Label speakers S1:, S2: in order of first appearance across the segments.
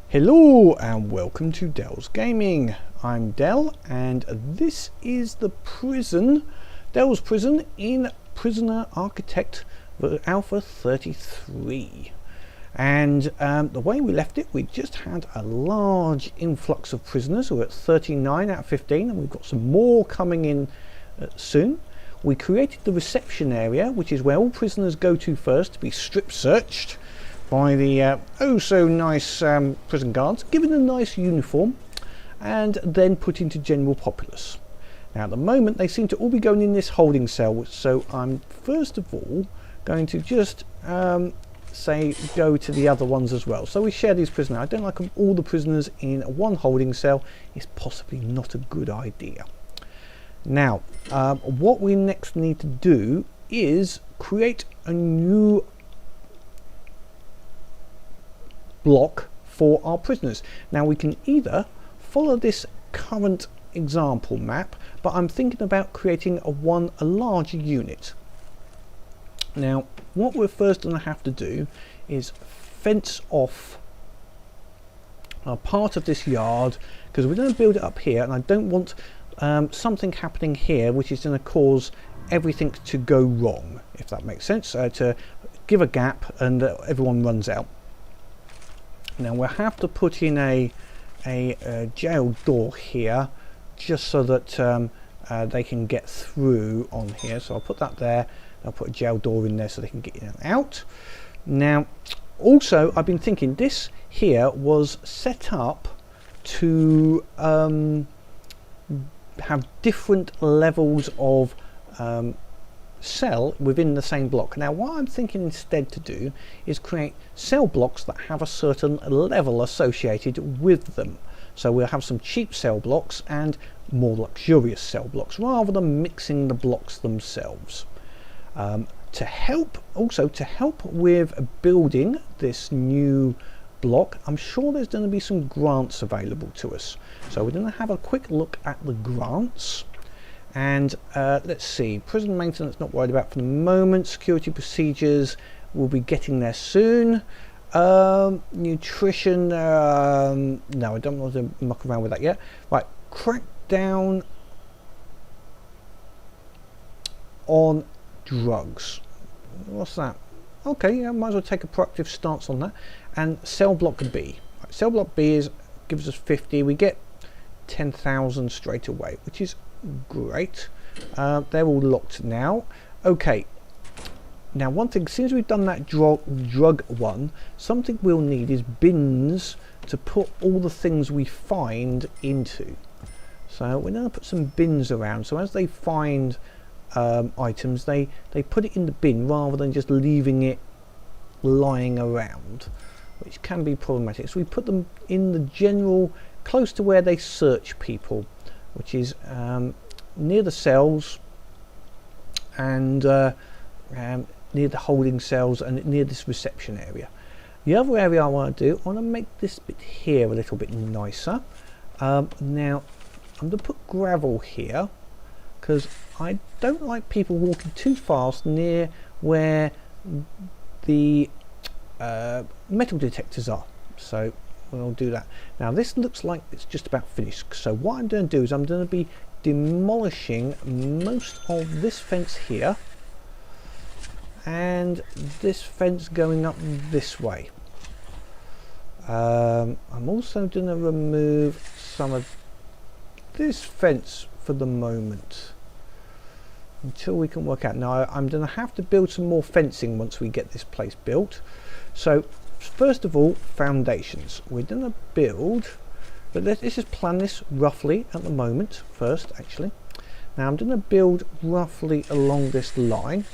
S1: Hello and welcome to Dell's Gaming. I'm Dell and this is the prison, Dell's prison in Prisoner Architect Alpha33. And the way we left it, we just had a large influx of prisoners. We're at 39 out of 15 and we've got some more coming in soon. We created the reception area, which is where all prisoners go to first to be strip searched by the oh so nice prison guards, given a nice uniform and then put into general populace. Now at the moment they seem to all be going in this holding cell, so I'm first of all going to just say go to the other ones as well. So we share these prisoners. I don't like all the prisoners in one holding cell. It's possibly not a good idea. Now what we next need to do is create a new block for our prisoners. Now we can either follow this current example map, but I'm thinking about creating a larger unit. Now what we're first going to have to do is fence off a part of this yard, because we're going to build it up here and I don't want something happening here which is going to cause everything to go wrong, if that makes sense, to give a gap and everyone runs out. Now we'll have to put in a jail door here just so that they can get through on here. So I'll put that there. I'll put a jail door in there so they can get in and out. Now also I've been thinking this here was set up to have different levels of cell within the same block. Now what I'm thinking instead to do is create cell blocks that have a certain level associated with them. So we'll have some cheap cell blocks and more luxurious cell blocks rather than mixing the blocks themselves. To help with building this new block, I'm sure there's going to be some grants available to us. So we're going to have a quick look at the grants. And let's see, prison maintenance not worried about for the moment. Security procedures will be getting there soon. Nutrition, no, I don't want to muck around with that yet. Right, crack down on drugs. What's that? Okay, yeah, might as well take a proactive stance on that. And cell block B. Right, cell block B gives us 50. We get 10,000 straight away, which is great. They're all locked now. Okay, now one thing, since we've done that drug one, something we'll need is bins to put all the things we find into. So we're going to put some bins around, so as they find items they put it in the bin rather than just leaving it lying around, which can be problematic. So we put them in the general, close to where they search people, which is near the cells and near the holding cells and near this reception area. The other area I want to do, I want to make this bit here a little bit nicer. Now I'm going to put gravel here because I don't like people walking too fast near where the metal detectors are. So we'll do that. Now this looks like it's just about finished, so what I'm going to do is I'm going to be demolishing most of this fence here and this fence going up this way. I'm also going to remove some of this fence for the moment until we can work out. Now I'm going to have to build some more fencing once we get this place built. So first of all, foundations. We're going to build, but let's just plan this roughly at the moment first actually. Now I'm going to build roughly along this line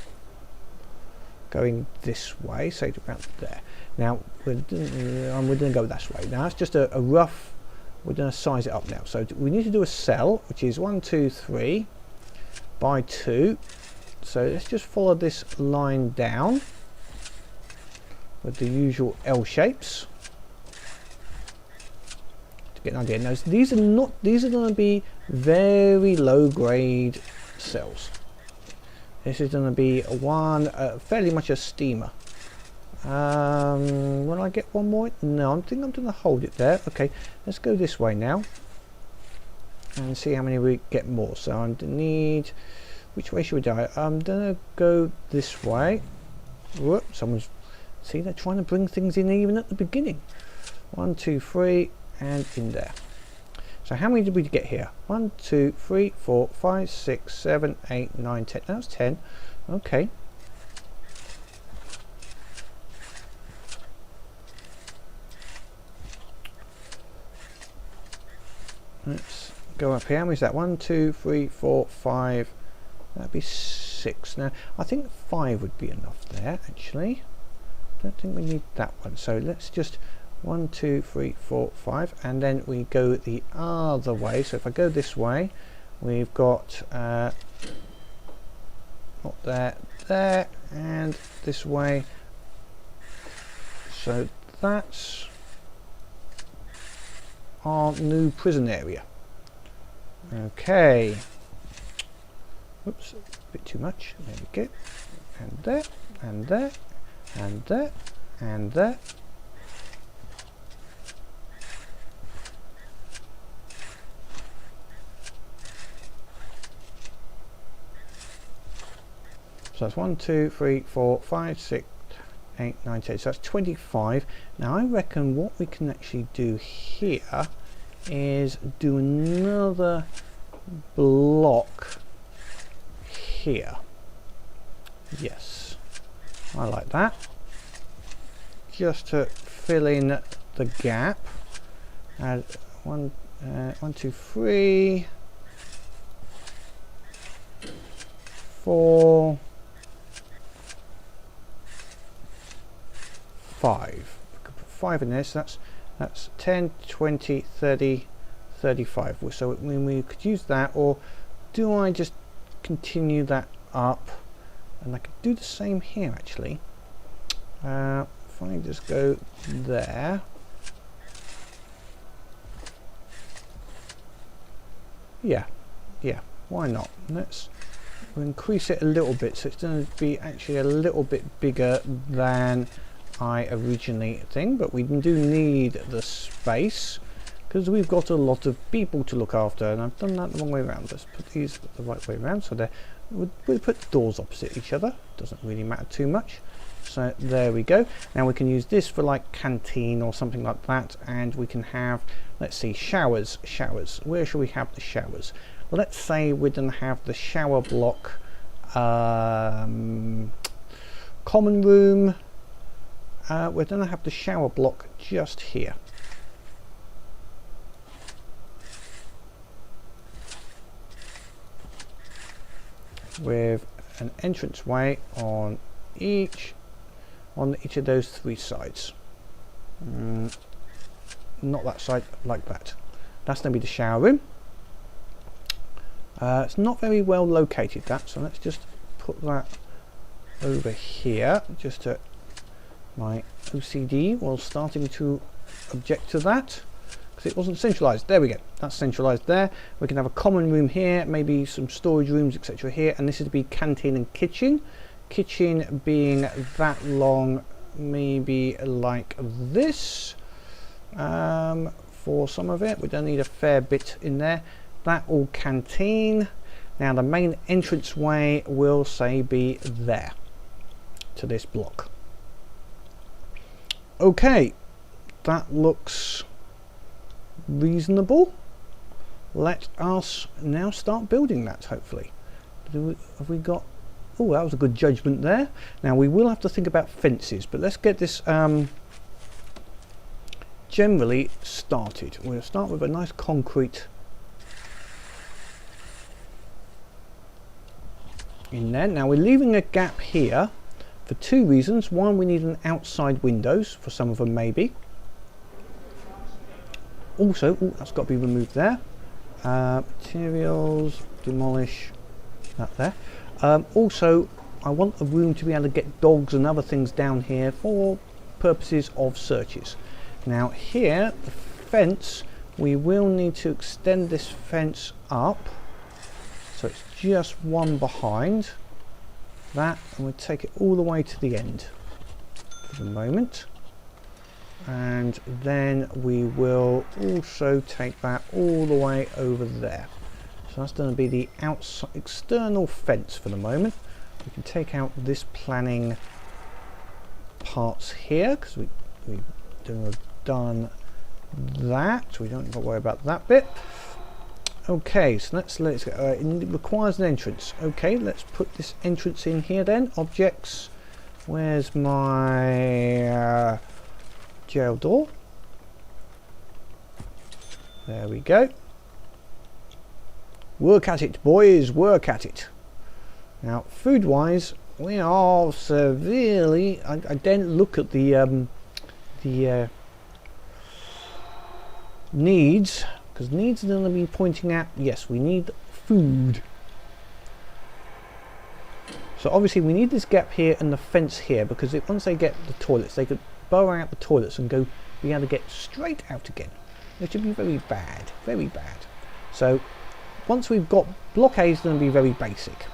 S1: going this way, say about there. Now we're going to go this way. Now it's just a rough, we're going to size it up now. So we need to do a cell which is 1 2 3 by 2. So let's just follow this line down with the usual L shapes to get an idea. Now these are going to be very low grade cells. This is going to be one fairly much a steamer Will I get one more? No, I think I'm going to hold it there. Okay, let's go this way now and see how many we get more. So I need, which way should we do? I'm going to go this way. Whoop, someone's, see, they're trying to bring things in even at the beginning. 1, 2, 3, and in there. So how many did we get here? 1, 2, 3, 4, 5, 6, 7, 8, 9, 10. That was 10. Okay. Let's go up here. How many is that? 1, 2, 3, 4, 5. That'd be 6. Now, I think 5 would be enough there, actually. Don't think we need that one. So let's just 1, 2, 3, 4, 5, and then we go the other way. So if I go this way, we've got not there, there, and this way. So that's our new prison area. Okay. Oops, a bit too much. There we go. And there, and there, and there, and there. So that's 1, 2, 3, 4, 5, 6, 8, 9, 10. So that's 25. Now I reckon what we can actually do here is do another block here. Yes, I like that. Just to fill in the gap. Add 1, 2, 3, 4, 5. We could put 5 in there, so that's 10, 20, 30, 35. So we could use that, or do I just continue that up? And I could do the same here actually. If I just go there. Yeah, why not? We'll increase it a little bit, so it's going to be actually a little bit bigger than I originally think, but we do need the space because we've got a lot of people to look after, and I've done that the wrong way around. Let's put these the right way around, so we'll put the doors opposite each other. Doesn't really matter too much. So there we go. Now we can use this for like canteen or something like that, and we can have, let's see, showers. Where should we have the showers? Well, let's say we're going to have the shower block, common room. We're going to have the shower block just here. With an entranceway on each of those 3 sides. Not that side, like that. That's going to be the shower room. It's not very well located, that, so let's just put that over here, just to my OCD was starting to object to that because it wasn't centralized. There we go, that's centralized there. We can have a common room here, maybe some storage rooms, etc. here, and this is to be canteen and kitchen. Kitchen being that long, maybe like this. For some of it, we don't need a fair bit in there. That all canteen. Now the main entranceway will say be there to this block. Okay, that looks reasonable. Let us now start building that, hopefully. Have we got... Oh, that was a good judgment there. Now we will have to think about fences, but let's get this generally started. We'll start with a nice concrete in there. Now we're leaving a gap here for 2 reasons. One, we need an outside windows for some of them, maybe. Also, that's got to be removed there. Materials, demolish that there. Also, I want a room to be able to get dogs and other things down here for purposes of searches. Now here, the fence, we will need to extend this fence up, so it's just one behind that, and we'll take it all the way to the end. for the moment. And then we will also take that all the way over there. So that's going to be the outside external fence for the moment. We can take out this planning parts here because we have done that. We don't have to worry about that bit. Okay, so let's go. It requires an entrance. Okay, let's put this entrance in here then. Objects. Where's my jail door? There we go. Work at it, boys. Work at it. Now, food-wise, we are severely. I didn't look at the needs, because needs are going to be pointing at, yes, we need food. So obviously we need this gap here and the fence here, because once they get the toilets, they could burrow out the toilets and be able to get straight out again, which would be very bad, very bad. So once we've got block A is going to be very basic.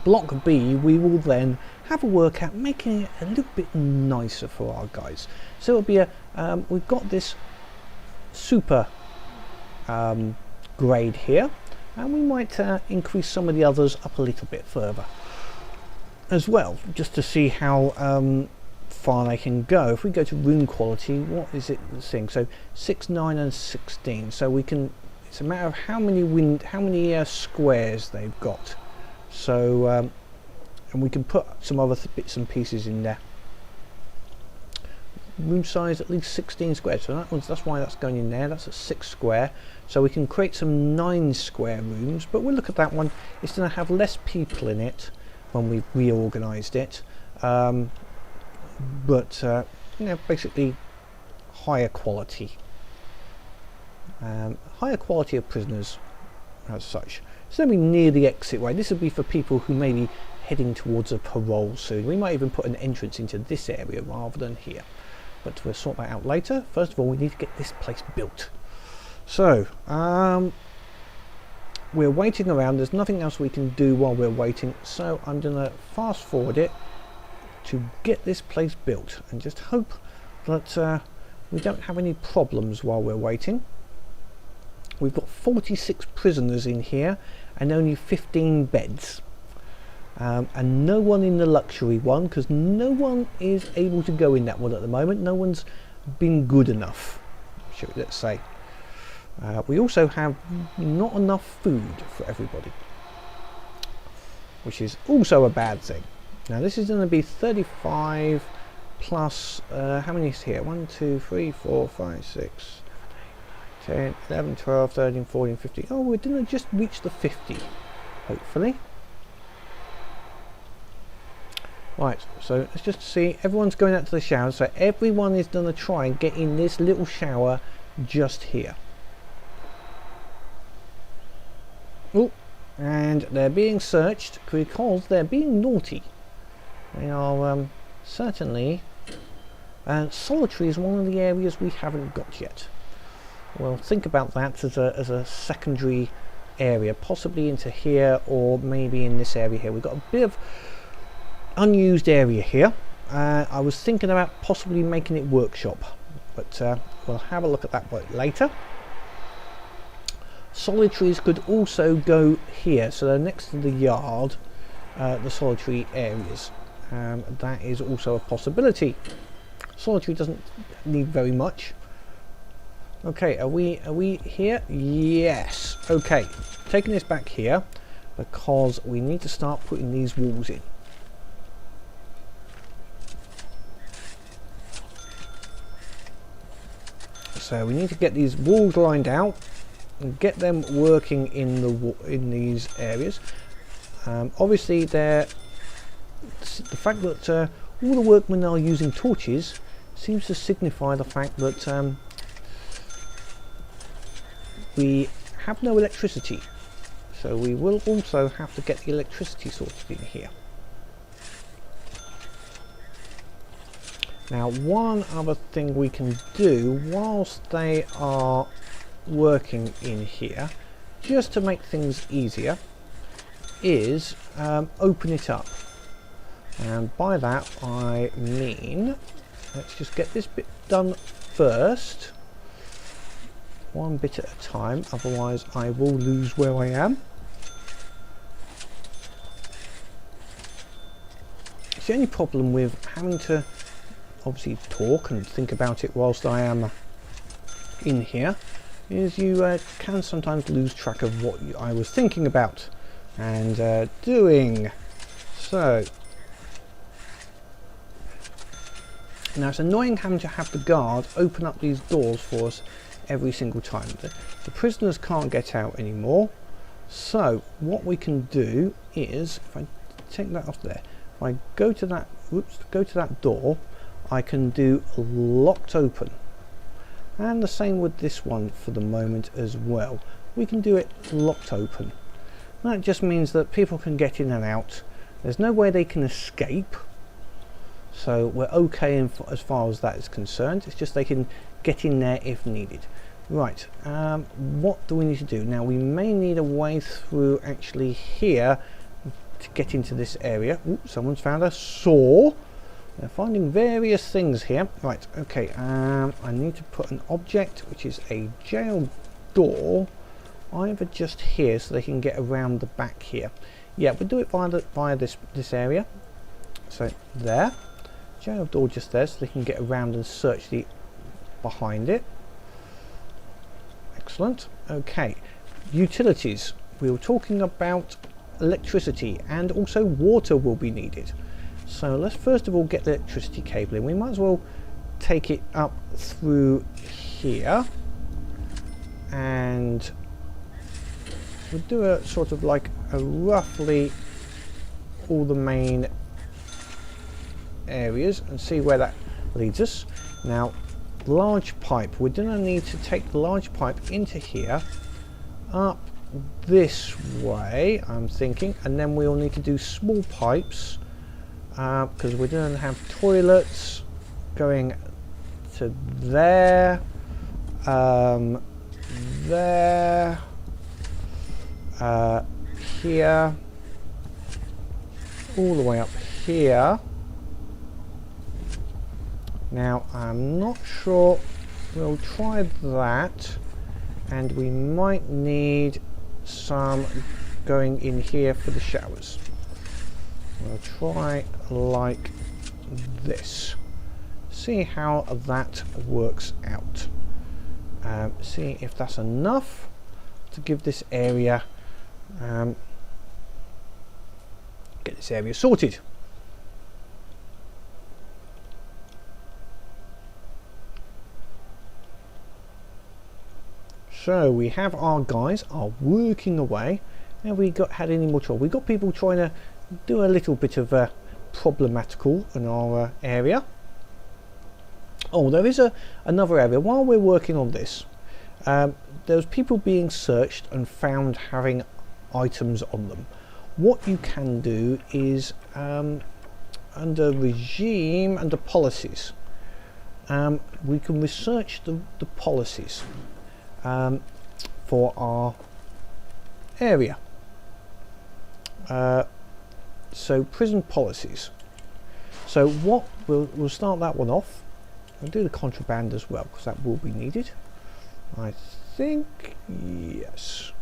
S1: Block B, we will then have a work at making it a little bit nicer for our guys. So it'll be we've got this super grade here, and we might increase some of the others up a little bit further as well, just to see how far they can go. If we go to room quality, what is it saying? So 6, 9 and 16. So we can, it's a matter of how many squares they've got. So and we can put some other bits and pieces in there. Room size at least 16 squares, so that's why that's going in there. That's a 6 square, so we can create some 9 square rooms, but we'll look at that one. It's going to have less people in it when we've reorganized it, but you know, basically higher quality of prisoners as such. It's going to be near the exit way. This would be for people who may be heading towards a parole soon. We might even put an entrance into this area rather than here, but we'll sort that out later. First of all, we need to get this place built. So we're waiting around. There's nothing else we can do while we're waiting, so I'm going to fast forward it to get this place built and just hope that we don't have any problems while we're waiting. We've got 46 prisoners in here and only 15 beds, and no one in the luxury one, because no one is able to go in that one at the moment. No one's been good enough, let's say. We also have not enough food for everybody, which is also a bad thing. Now this is going to be 35 plus how many is here? 1, 2, 3, 4, 5, 6, 10, 11, 12, 13, 14, 15. Oh, we're going to just reach the 50, hopefully. Right, so let's just see. Everyone's going out to the shower, so everyone is going to try and get in this little shower just here. Oh, and they're being searched because they're being naughty. They are certainly. And solitary is one of the areas we haven't got yet. Well, think about that as a secondary area, possibly into here or maybe in this area here. We've got a bit of unused area here. I was thinking about possibly making it workshop, but we'll have a look at that later. Solitaries could also go here, so they're next to the yard, the solitary areas. That is also a possibility. Solitary doesn't need very much. Okay, are we here? Yes. Okay, taking this back here because we need to start putting these walls in. So we need to get these walls lined out and get them working in these areas. Obviously, the fact that all the workmen are using torches seems to signify the fact that we have no electricity. So we will also have to get the electricity sorted in here. Now, one other thing we can do whilst they are working in here, just to make things easier, is open it up. And by that I mean, let's just get this bit done first. One bit at a time, otherwise I will lose where I am. It's the only problem with having to obviously talk and think about it whilst I am in here, is you can sometimes lose track of what I was thinking about and doing. So now it's annoying having to have the guard open up these doors for us every single time. The prisoners can't get out anymore, so what we can do is, if I take that off there, if I go to that door, I can do locked open, and the same with this one for the moment as well. We can do it locked open. That just means that people can get in and out. There's no way they can escape, so we're okay as far as that is concerned. It's just they can get in there if needed. Right, what do we need to do now? We may need a way through actually here to get into this area. Ooh, someone's found a saw. They're finding various things here. Right, okay, I need to put an object, which is a jail door, either just here so they can get around the back here. Yeah, we'll do it via this area. So there, jail door just there, so they can get around and search the behind it. Excellent. Okay, utilities. We were talking about electricity, and also water will be needed. So let's first of all get the electricity cable in. We might as well take it up through here, and we'll do a sort of like a roughly all the main areas and see where that leads us. Now, large pipe, we're going to need to take the large pipe into here, up this way I'm thinking, and then we'll need to do small pipes because we're going to have toilets going to there, there, here, all the way up here. Now I'm not sure, we'll try that, and we might need some going in here for the showers. We'll try like this, see how that works out, see if that's enough to give this area, get this area sorted. So we have our guys are working away. Have we had any more trouble? We've got people trying to do a little bit of problematical in our area. Oh, there is another area. While we're working on this, there's people being searched and found having items on them. What you can do is under regime, under policies, we can research the policies for our area. So prison policies. So what we'll start that one off. We'll do the contraband as well because that will be needed. I think yes.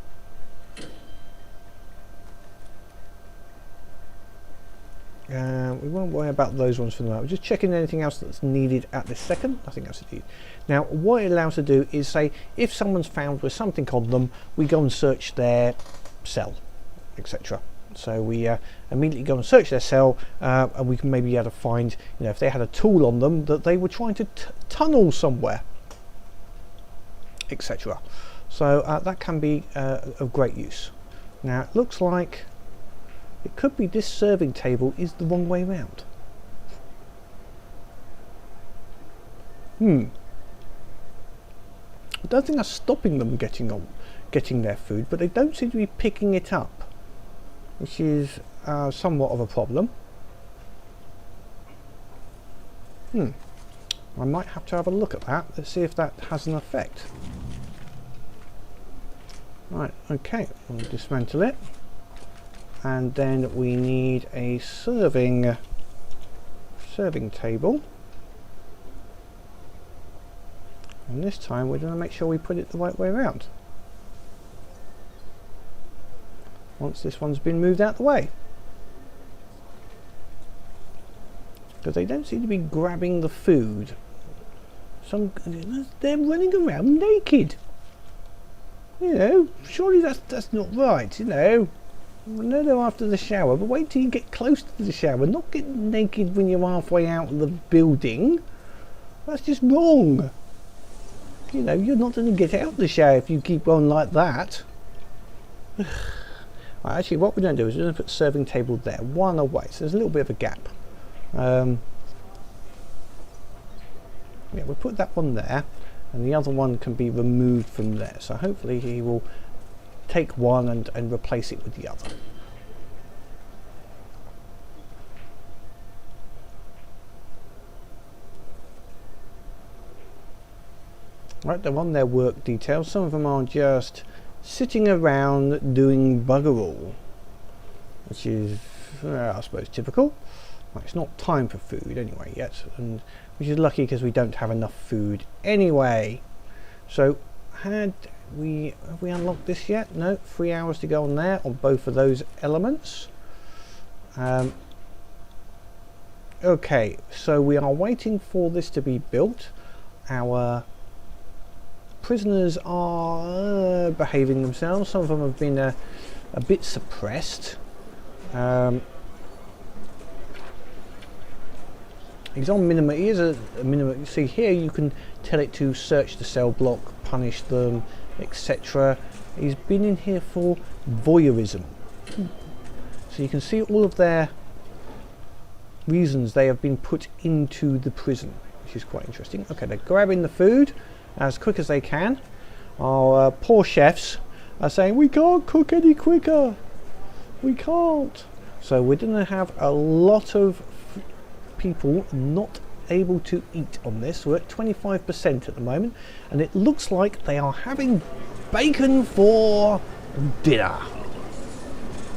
S1: We won't worry about those ones for the moment. We're just checking anything else that's needed at this second. Nothing else is needed. Now, what it allows us to do is say, if someone's found with something on them, we go and search their cell, etc. So we immediately go and search their cell, and we can maybe be able to find, you know, if they had a tool on them that they were trying to tunnel somewhere, etc. So that can be of great use. Now, it looks like it could be this serving table is the wrong way round. I don't think that's stopping them getting their food, but they don't seem to be picking it up, which is somewhat of a problem. I might have to have a look at that. Let's see if that has an effect. Right, okay, we'll dismantle it. And then we need a serving serving table. And this time we're going to make sure we put it the right way around. Once this one's been moved out the way. Because they don't seem to be grabbing the food. They're running around naked. You know, surely that's not right, you know. I know they're after the shower, but wait till you get close to the shower. Not get naked when you're halfway out of the building. That's just wrong. You know, you're not going to get out of the shower if you keep on like that. Right, actually, what we're going to do is we're going to put serving table there, one away, so there's a little bit of a gap. Yeah, we'll put that one there, and the other one can be removed from there. So hopefully he will take one and replace it with the other. Right, they're on their work details. Some of them are just sitting around doing bugger all, which is, I suppose, typical. Well, it's not time for food anyway yet, and which is lucky because we don't have enough food anyway. So, have we unlocked this yet? No, 3 hours to go on there on both of those elements. Okay, so we are waiting for this to be built. Our prisoners are behaving themselves. Some of them have been a bit suppressed. He's on minimum. He is a minimum. You see here, you can tell it to search the cell block, punish them, etc. He's been in here for voyeurism. So you can see all of their reasons they have been put into the prison, which is quite interesting. Okay, they're grabbing the food as quick as they can. Our poor chefs are saying, we can't cook any quicker. We can't. So we're going to have a lot of people not able to eat on this. We're at 25% at the moment, and it looks like they are having bacon for dinner.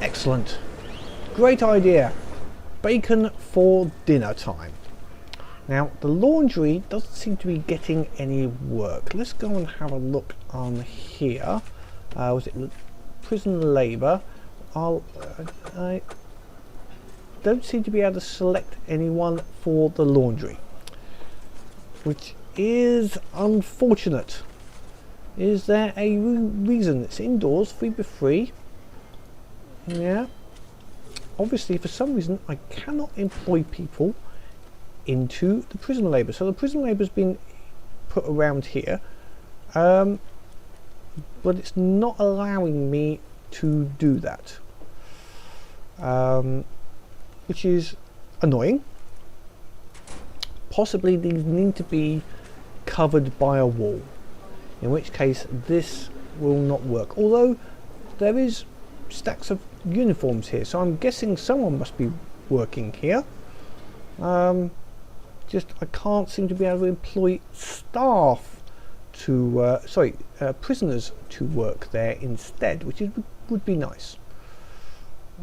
S1: Excellent. Great idea. Bacon for dinner time. Now, the laundry doesn't seem to be getting any work. Let's go and have a look on here. Was it prison labour? I don't seem to be able to select anyone for the laundry, which is unfortunate. Is there a reason? It's indoors, 3x3. Yeah. Obviously, for some reason, I cannot employ people into the prison labour. So the prison labour has been put around here, but it's not allowing me to do that, which is annoying. Possibly these need to be covered by a wall, in which case this will not work. Although there is stacks of uniforms here, so I'm guessing someone must be working here. Just I can't seem to be able to employ staff to prisoners to work there instead, which would be nice.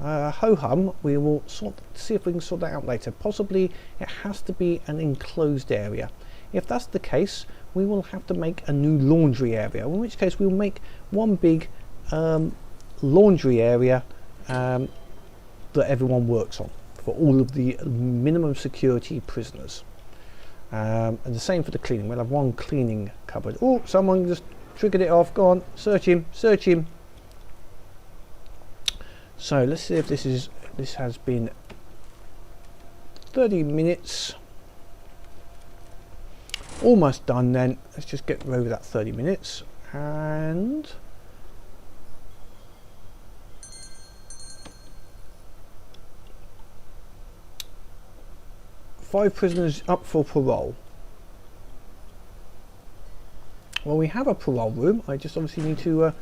S1: Ho hum, we will see if we can sort that out later. Possibly it has to be an enclosed area. If that's the case, we will have to make a new laundry area, in which case we'll make one big laundry area that everyone works on for all of the minimum security prisoners. And the same for the cleaning. We'll have one cleaning cupboard. Oh, someone just triggered it off. Go on, search him, search him. So let's see if this has been 30 minutes. Almost done then. Let's just get over that 30 minutes. And 5 prisoners up for parole. Well, we have a parole room. I just obviously need to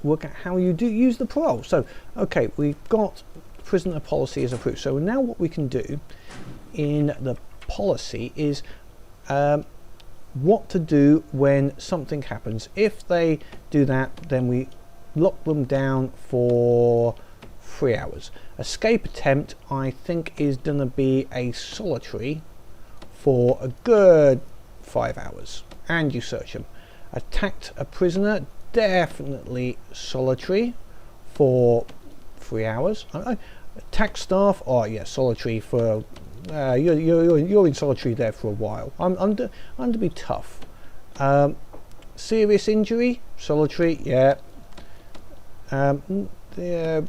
S1: work out how you do use the parole. So, okay, we've got prisoner policy as approved. So now what we can do in the policy is what to do when something happens. If they do that, then we lock them down for 3 hours. Escape attempt, I think, is going to be a solitary for a good 5 hours, and you search them. Attacked a prisoner, definitely solitary for 3 hours. Attack staff, oh yeah, solitary for you're in solitary there for a while. I'm to be tough. Serious injury, solitary, yeah. Yeah,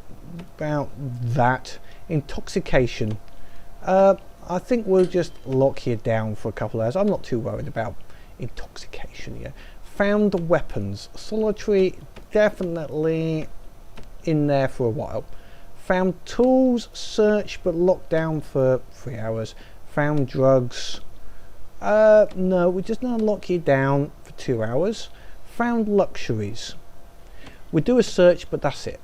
S1: about that. Intoxication, I think we'll just lock you down for a couple of hours. I'm not too worried about intoxication. Yeah. Found weapons, solitary, definitely in there for a while. Found tools, search but locked down for 3 hours. Found drugs, no, we're just going to lock you down for 2 hours. Found luxuries, we do a search but that's it.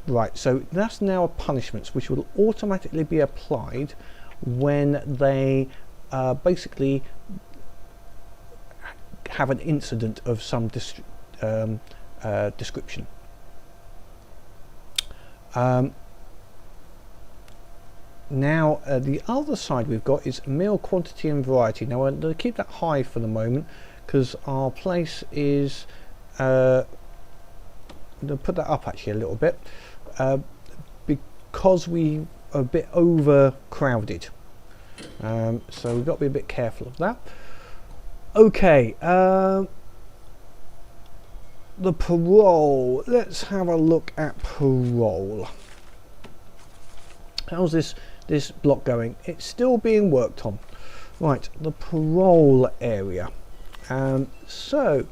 S1: Right, so that's now a punishment which will automatically be applied when they basically have an incident of some description. Now the other side we've got is meal quantity and variety. Now I'm going to keep that high for the moment because our place is I'm going to put that up actually a little bit because we are a bit overcrowded, so we've got to be a bit careful of that. Okay, the parole, let's have a look at parole. How's this block going? It's still being worked on. Right, the parole area. So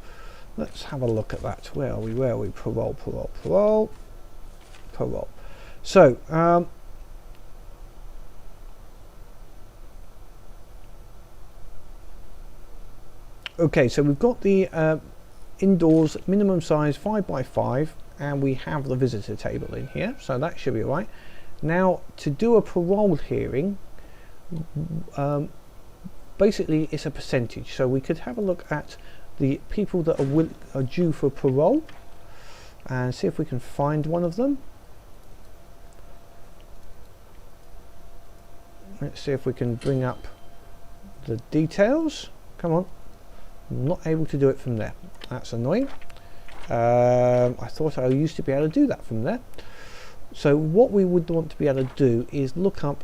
S1: let's have a look at that. Where are we? Parole. So okay, so we've got the indoors minimum size 5x5, and we have the visitor table in here, so that should be right. Now to do a parole hearing, basically it's a percentage, so we could have a look at the people that are due for parole and see if we can find one of them. Let's see if we can bring up the details. Come on, I'm not able to do it from there. That's annoying. I thought I used to be able to do that from there. So what we would want to be able to do is look up,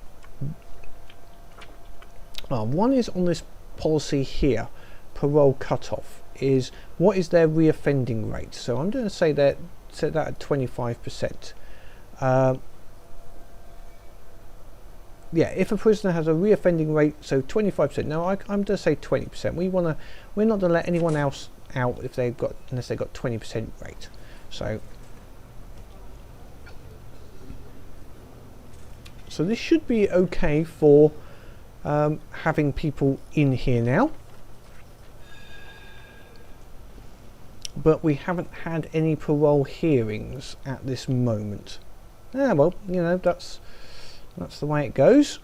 S1: one is on this policy here, parole cutoff, is what is their reoffending rate. So I'm going to say that, set that at 25%. Yeah, if a prisoner has a reoffending rate, so 25%. Now I'm going to say 20%. We're not going to let anyone else out if they've got, unless they've got 20% rate. So this should be okay for having people in here now. But we haven't had any parole hearings at this moment. Yeah, well, you know, that's the way it goes.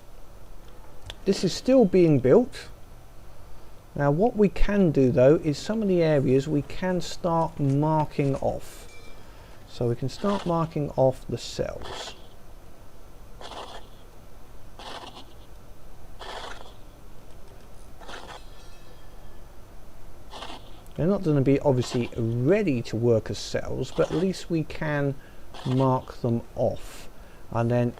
S1: This is still being built. Now what we can do though is some of the areas we can start marking off. So we can start marking off the cells. They're not going to be obviously ready to work as cells, but at least we can mark them off. And then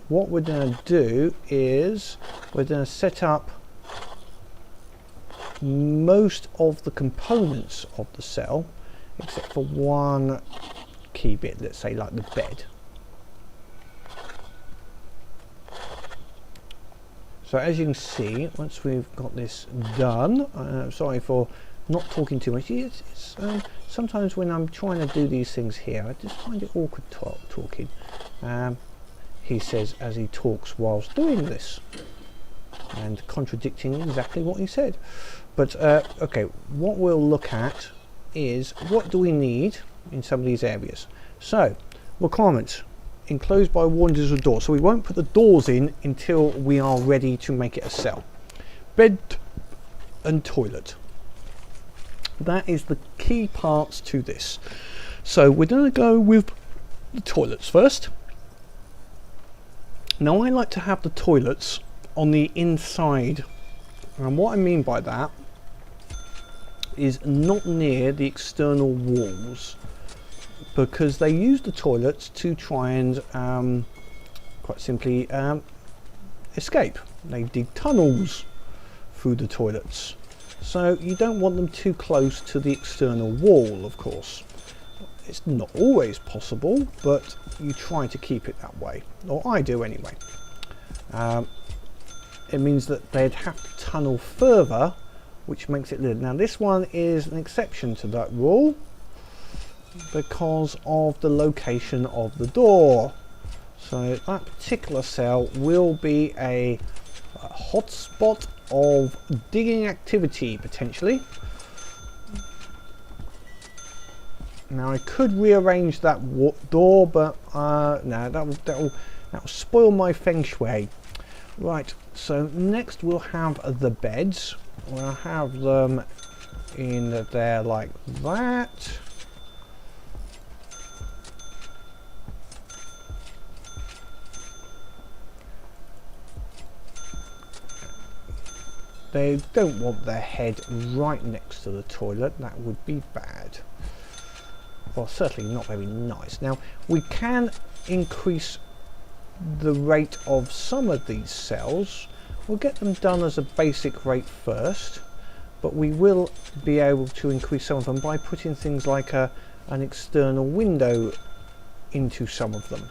S1: what we're going to do is we're going to set up most of the components of the cell, except for one key bit, let's say like the bed. So as you can see, once we've got this done, sorry for not talking too much. Sometimes when I'm trying to do these things here, I just find it awkward talking. He says as he talks whilst doing this, and contradicting exactly what he said. But okay, what we'll look at is what do we need in some of these areas. So requirements: enclosed by wardens or doors. So we won't put the doors in until we are ready to make it a cell. Bed and toilet. That is the key parts to this. So we're going to go with the toilets first. Now I like to have the toilets on the inside, and what I mean by that is not near the external walls, because they use the toilets to try and quite simply escape. They dig tunnels through the toilets, so you don't want them too close to the external wall. Of course, it's not always possible, but you try to keep it that way, or I do anyway. It means that they'd have to tunnel further, which makes it little. Now this one is an exception to that rule because of the location of the door. So that particular cell will be a hotspot of digging activity potentially. Now I could rearrange that door, but no, that will spoil my feng shui. Right, so next we'll have the beds. We'll have them in there like that. They don't want their head right next to the toilet, that would be bad. Well, certainly not very nice. Now we can increase the rate of some of these cells. We'll get them done as a basic rate first, but we will be able to increase some of them by putting things like an external window into some of them.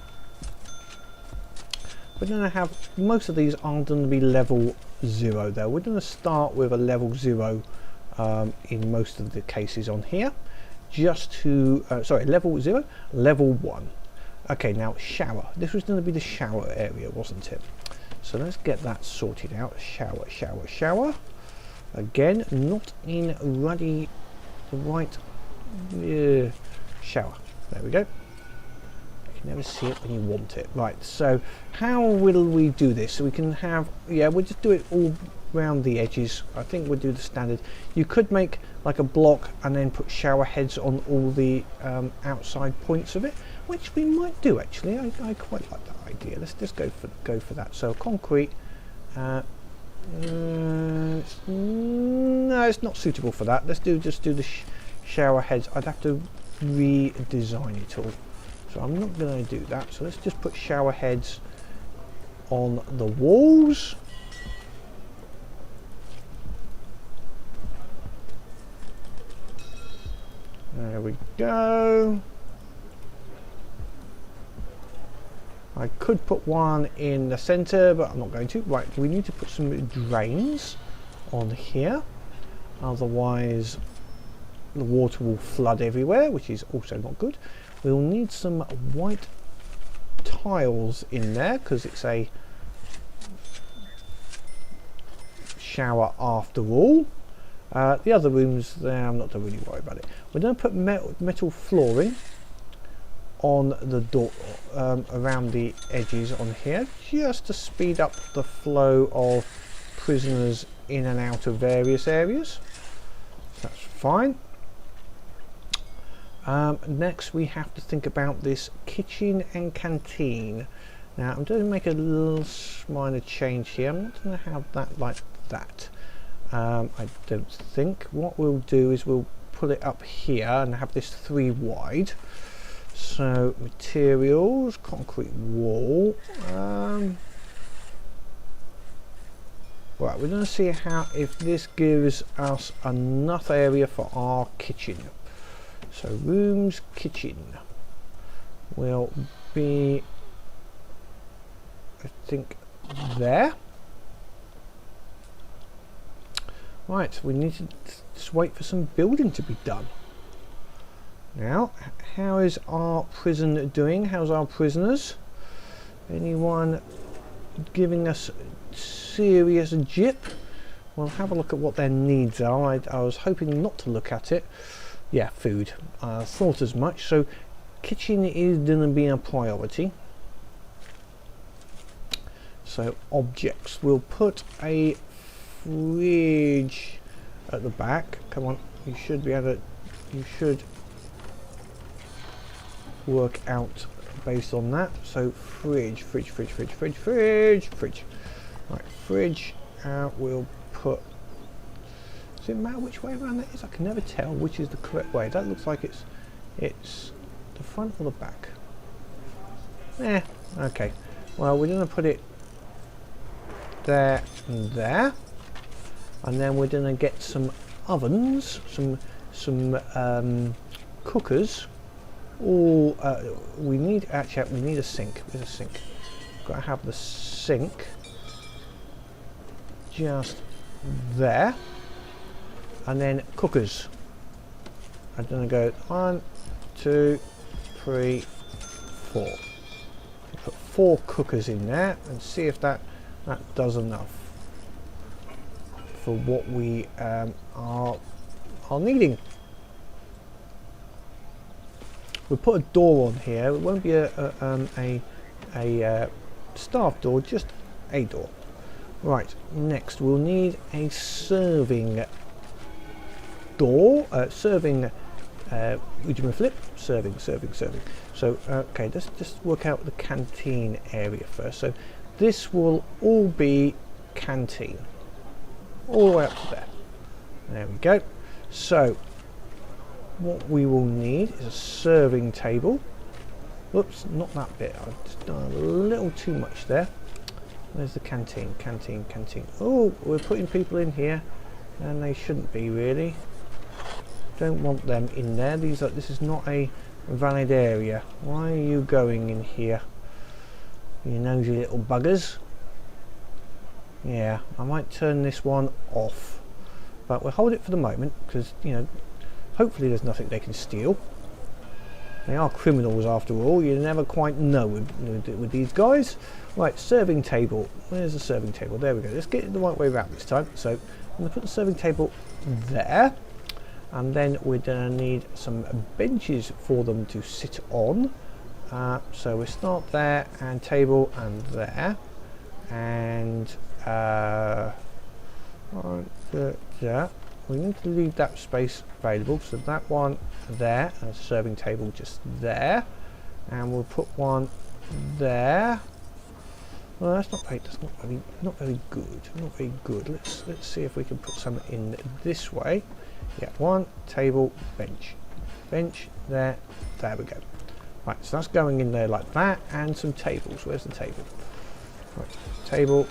S1: We're going to have, most of these aren't going to be level 0 though. We're going to start with a level 0 in most of the cases on here, just to sorry, level 0, level 1. Okay, now shower. This was going to be the shower area, wasn't it? So let's get that sorted out. Shower, shower, shower. Again, not in the right shower. There we go. You can never see it when you want it. Right, so how will we do this? So we can have, yeah, we'll just do it all around the edges. I think we'll do the standard. You could make like a block and then put shower heads on all the outside points of it, which we might do actually. I quite like that idea. Let's just go for that. So concrete. No, it's not suitable for that. Let's just do the shower heads. I'd have to redesign it all, so I'm not going to do that. So let's just put shower heads on the walls. There we go. I could put one in the center, but I'm not going to. Right, we need to put some drains on here, otherwise the water will flood everywhere, which is also not good. We'll need some white tiles in there because it's a shower after all. The other rooms there, I'm not to really worry about it. We're going to put metal flooring on the door, around the edges on here, just to speed up the flow of prisoners in and out of various areas. That's fine. Next we have to think about this kitchen and canteen. Now I'm going to make a little minor change here. I'm not going to have that like that. I don't think. What we'll do is we'll put it up here and have this 3 wide. So materials, concrete wall. Right, we're going to see if this gives us enough area for our kitchen. So rooms, kitchen will be, I think, there. Right, we need to just wait for some building to be done. Now, how is our prison doing? How's our prisoners? Anyone giving us serious jip? We'll have a look at what their needs are. I was hoping not to look at it. Yeah, food. I thought as much. So, kitchen is going to be a priority. So, objects. We'll put a fridge at the back. Come on, you should be able to. You should work out based on that. So fridge. Right, fridge. We'll put. Does it matter which way around that is? I can never tell which is the correct way. That looks like it's the front or the back. Okay. Well, we're going to put it there and there, and then we're going to get some ovens, some cookers. Or we need a sink. Where's a sink? Got to have the sink just there, and then cookers. I'm going to go 1, 2, 3, 4. Put 4 cookers in there and see if that does enough for what we are needing. We'll put a door on here. It won't be a staff door, just a door. Right, next we'll need a serving door. Serving So okay, let's just work out the canteen area first. So this will all be canteen, all the way up to there. There we go. So what we will need is a serving table. Whoops, not that bit. I've just done a little too much there. Where's the canteen? Canteen. Oh, we're putting people in here, and they shouldn't be really. Don't want them in there. This is not a valid area. Why are you going in here? You nosy little buggers. Yeah, I might turn this one off, but we'll hold it for the moment because, you know, hopefully there's nothing they can steal. They are criminals after all. You never quite know with these guys. Right, serving table. Where's the serving table? There we go. Let's get it the right way around this time. So I'm going to put the serving table there, and then we're going to need some benches for them to sit on. So we start there, and table, and there, and we need to leave that space available. So that one there, and a serving table just there, and we'll put one there. Well, that's not very good. Let's see if we can put some in this way. Yeah, one table, bench there. There we go. Right, so that's going in there like that, and some tables. Where's the table? Right, table.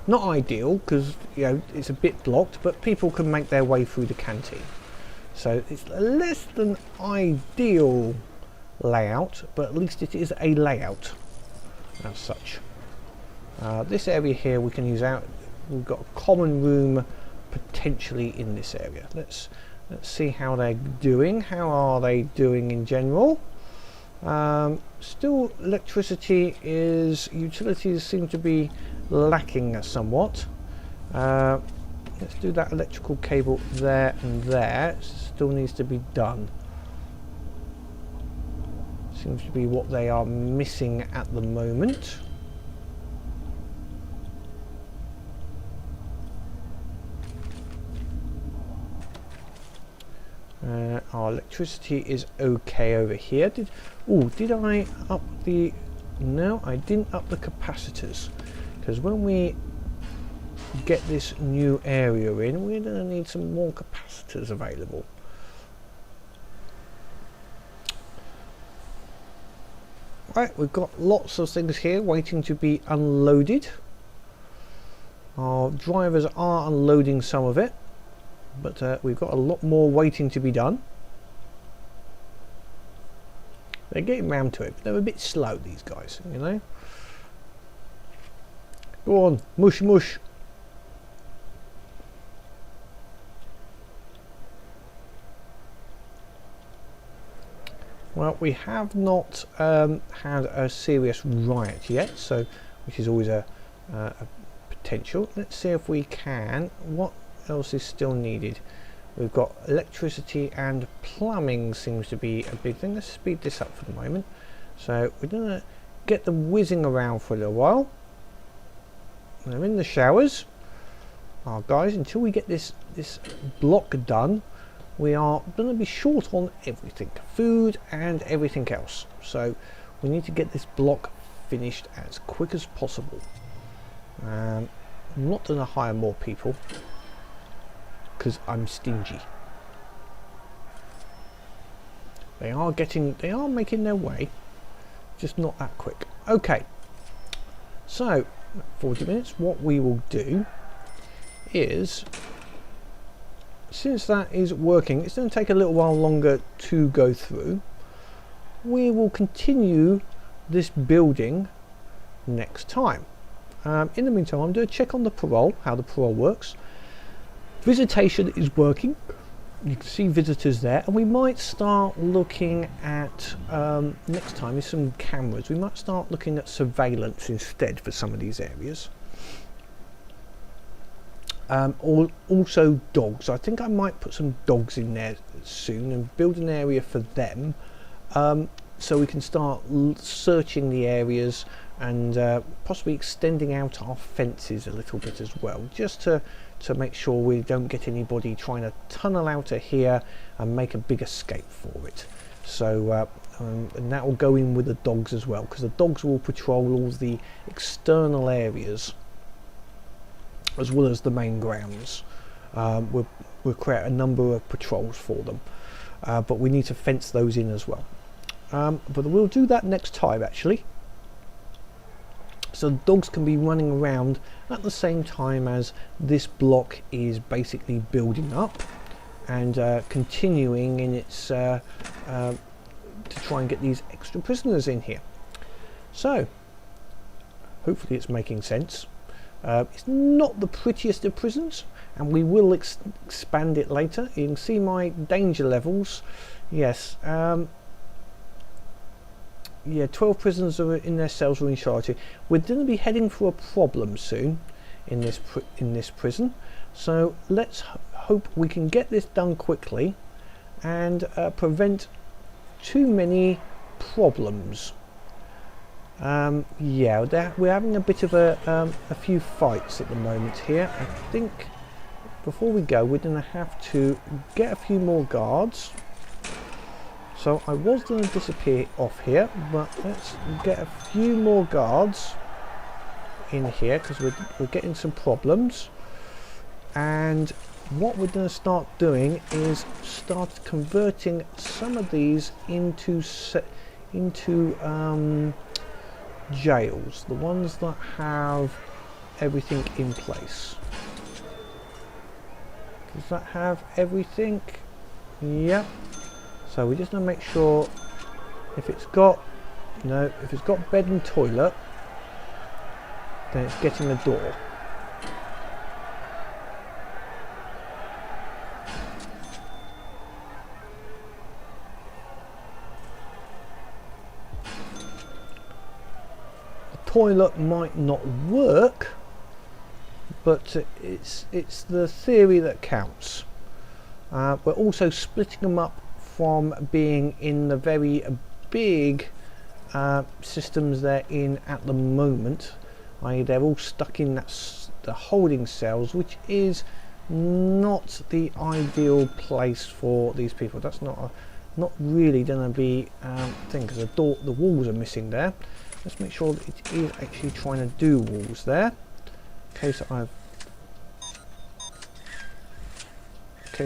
S1: Not ideal because, you know, it's a bit blocked, but people can make their way through the canteen. So it's less than ideal layout, but at least it is a layout as such. This area here we can use out. We've got a common room potentially in this area. Let's see how they're doing. How are they doing in general? Still, utilities seem to be lacking somewhat. Let's do that electrical cable there and there. It still needs to be done. Seems to be what they are missing at the moment. Our electricity is okay over here. Did I up the... No, I didn't up the capacitors, because when we get this new area in, we're going to need some more capacitors available. Right, we've got lots of things here waiting to be unloaded. Our drivers are unloading some of it, but we've got a lot more waiting to be done. They're getting round to it, but they're a bit slow, these guys, you know. Go on, mush. Well, we have not had a serious riot yet, so which is always a potential. Let's see if we can. What else is still needed? We've got electricity and plumbing seems to be a big thing. Let's speed this up for the moment. So we're going to get them whizzing around for a little while. They're in the showers. Guys, until we get this block done, we are going to be short on everything, food and everything else. So we need to get this block finished as quick as possible. I'm not going to hire more people because I'm stingy. They are making their way, just not that quick. Okay, so 40 minutes. What we will do is, since that is working, it's going to take a little while longer to go through. We will continue this building next time. In the meantime, I'm going to check on the parole, how the parole works. Visitation is working. You can see visitors there, and we might start looking at next time is some cameras. We might start looking at surveillance instead for some of these areas. Also dogs. I think I might put some dogs in there soon and build an area for them, so we can start searching the areas and possibly extending out our fences a little bit as well, just to make sure we don't get anybody trying to tunnel out of here and make a big escape for it. So and that will go in with the dogs as well, because the dogs will patrol all the external areas as well as the main grounds. We'll create a number of patrols for them, but we need to fence those in as well. But we'll do that next time, actually. So the dogs can be running around at the same time as this block is basically building up and continuing in its to try and get these extra prisoners in here. So hopefully it's making sense. It's not the prettiest of prisons, and we will expand it later. You can see my danger levels. Yes, yeah, 12 prisoners are in their cells are in charity. We're going to be heading for a problem soon in this prison, so let's hope we can get this done quickly and prevent too many problems. Yeah, we're having a bit of a few fights at the moment here. I think before we go, we're going to have to get a few more guards. So I was going to disappear off here, but let's get a few more guards in here, because we're getting some problems. And what we're going to start doing is start converting some of these into jails, the ones that have everything in place. Does that have everything? Yep. So we just want to make sure if it's got bed and toilet, then it's getting the door. The toilet might not work, but it's the theory that counts. We're also splitting them up from being in the very big systems they're in at the moment, i.e. they're all stuck in the holding cells, which is not the ideal place for these people. That's not really going to be thing, because the walls are missing there. Let's make sure that it is actually trying to do walls there, in case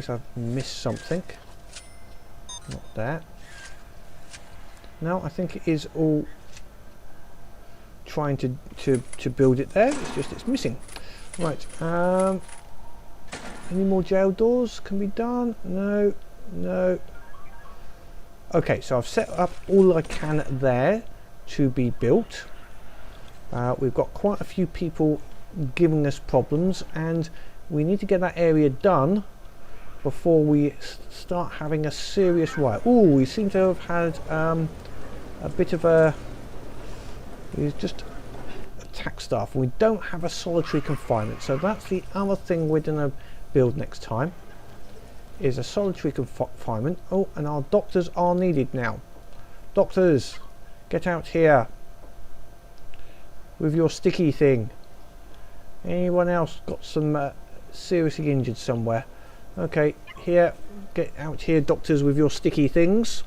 S1: I've missed something. Not that. No, I think it is all trying to build it there. It's just it's missing. Right. Any more jail doors can be done? No. No. Okay, so I've set up all I can there to be built. We've got quite a few people giving us problems, and we need to get that area done before we start having a serious riot. Oh, we seem to have had a bit of a... He's just attack staff. We don't have a solitary confinement, so that's the other thing we're going to build next time, is a solitary confinement. Oh, and our doctors are needed now. Doctors, get out here with your sticky thing. Anyone else got some seriously injured somewhere? Okay, here, get out here, doctors, with your sticky things.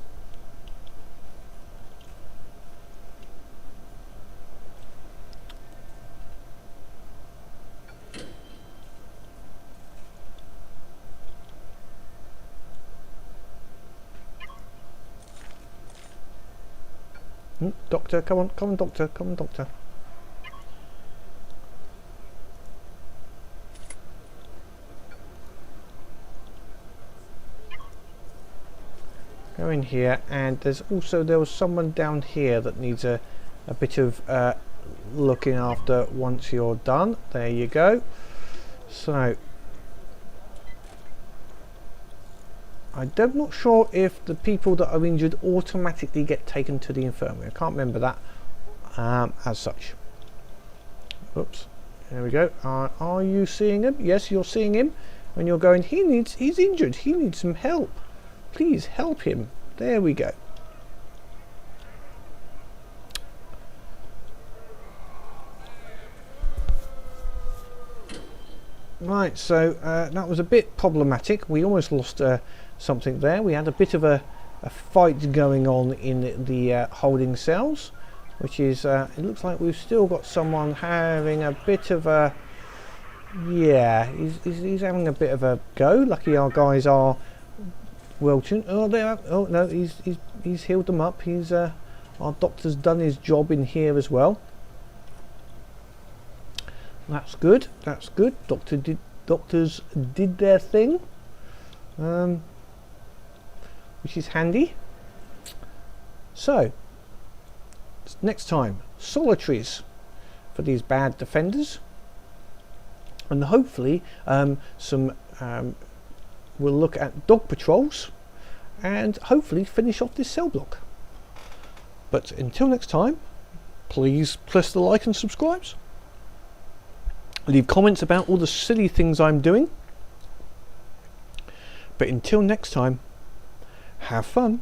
S1: Doctor, come on, doctor, come on, doctor. Go in here, and there was someone down here that needs a bit of looking after once you're done. There you go. So I'm not sure if the people that are injured automatically get taken to the infirmary. I can't remember that as such. Oops. There we go. Are you seeing him? Yes, you're seeing him. And you're going, he's injured. He needs some help. Please help him. There we go. Right, so that was a bit problematic. We almost lost something there. We had a bit of a fight going on in the holding cells, which is, it looks like we've still got someone having a bit of a, yeah, he's having a bit of a go. Lucky our guys are well tuned. Oh, there, oh no, he's healed them up. Our doctor's done his job in here as well. That's good. That's good. Doctors did their thing, which is handy. So next time, solitaries for these bad defenders, and hopefully we'll look at dog patrols, and hopefully finish off this cell block. But until next time, please press the like and subscribes. Leave comments about all the silly things I'm doing. But until next time, have fun.